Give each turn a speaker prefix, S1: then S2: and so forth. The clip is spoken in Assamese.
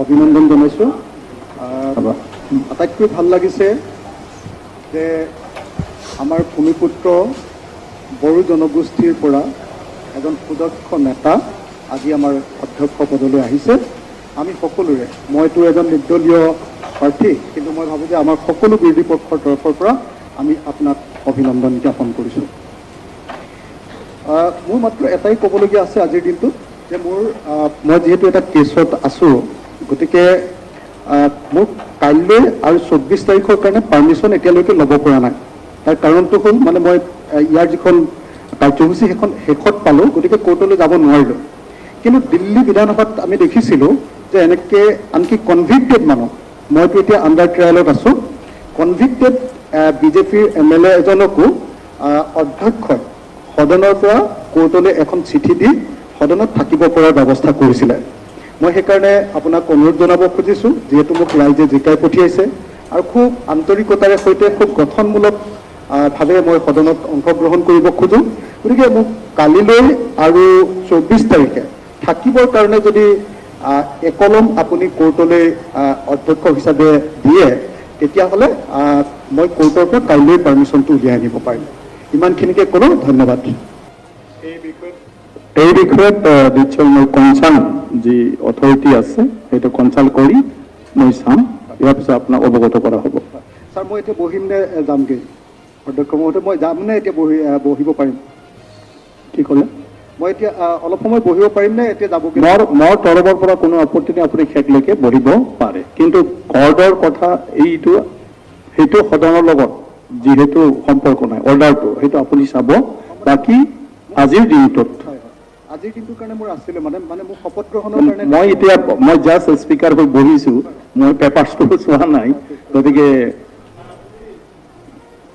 S1: অভিনন্দন জনাইছোঁ। আটাইতকৈ ভাল লাগিছে যে আমাৰ ভূমিপুত্ৰ বড়ো জনগোষ্ঠীৰ পৰা এজন সুদক্ষ নেতা আজি আমাৰ অধ্যক্ষ পদলৈ আহিছে। আমি সকলোৰে, মইতো এজন নিৰ্দলীয় প্ৰাৰ্থী, কিন্তু মই ভাবোঁ যে আমাৰ সকলো বিৰোধী পক্ষৰ তৰফৰ পৰা আমি আপোনাক অভিনন্দন জ্ঞাপন কৰিছোঁ। মোৰ মাত্ৰ এটাই ক'বলগীয়া আছে আজিৰ দিনটোত, যে মই যিহেতু এটা কেছত আছোঁ, গতিকে মোক কাইলৈ আৰু 24 তাৰিখৰ কাৰণে পাৰ্মিশ্যন এতিয়ালৈকে ল'ব পৰা নাই। তাৰ কাৰণটো হ'ল মানে মই ইয়াৰ যিখন কাৰ্যসূচী সেইখন শেষত পালোঁ, গতিকে কোৰ্টলৈ যাব নোৱাৰিলোঁ। কিন্তু দিল্লী বিধানসভাত আমি দেখিছিলোঁ যে এনেকৈ আনকি কনভিক্টেড মানুহ, মইতো এতিয়া আণ্ডাৰ ট্ৰায়েলত আছোঁ, কনভিক্টেড বিজেপিৰ MLA এজনকো অধ্যক্ষই সদনৰ পৰা কোৰ্টলৈ এখন চিঠি দি সদনত থাকিব পৰাৰ ব্যৱস্থা কৰিছিলে। মই সেইকাৰণে আপোনাক অনুৰোধ জনাব খুজিছোঁ, যিহেতু মোক ৰাইজে জিকাই পঠিয়াইছে আৰু খুব আন্তৰিকতাৰে সৈতে খুব গঠনমূলক ভাৱে মই সদনত অংশগ্ৰহণ কৰিব খোজোঁ। গতিকে মোক কালিলৈ আৰু 24 তাৰিখে থাকিবৰ কাৰণে যদি একলম আপুনি কোৰ্টলৈ অধ্যক্ষ হিচাপে দিয়ে, তেতিয়াহ'লে মই কোৰ্টৰ পৰা কাইলৈ পাৰ্মিশ্যনটো উলিয়াই আনিব পাৰিম। ইমানখিনিকে ক'লোঁ, ধন্যবাদ।
S2: এই বিষয়ত নিশ্চয় মই কনচাৰ্ণ যি অথৰিটি আছে সেইটো কনচাল্ট কৰি মই চাম, ইয়াৰ পিছত আপোনাক অৱগত কৰা হ'ব।
S1: ছাৰ, মই এতিয়া বহিম নে যামগৈ? অধ্যক্ষ মহোদয়, মই যাম নে এতিয়া বহিব পাৰিম?
S2: কি ক'লে?
S1: মই এতিয়া অলপ সময় বহিব পাৰিম নে এতিয়া যাবগৈ?
S2: মোৰ তৰফৰ পৰা কোনো আপত্তি নাই, আপুনি শেষলৈকে বহিব পাৰে, কিন্তু অৰ্ডাৰ কথা সেইটো সদনৰ লগত যিহেতু সম্পৰ্ক নাই, অৰ্ডাৰটো সেইটো আপুনি চাব। বাকী আজিৰ দিনটোত
S1: আজিৰ দিনটোৰ কাৰণে মোৰ আছিলে মানে মোৰ শপত গ্ৰহণৰ কাৰণে
S2: মই জাষ্ট স্পীকাৰ হৈ বহিছোঁ, মই পেপাৰছটো চোৱা নাই, গতিকে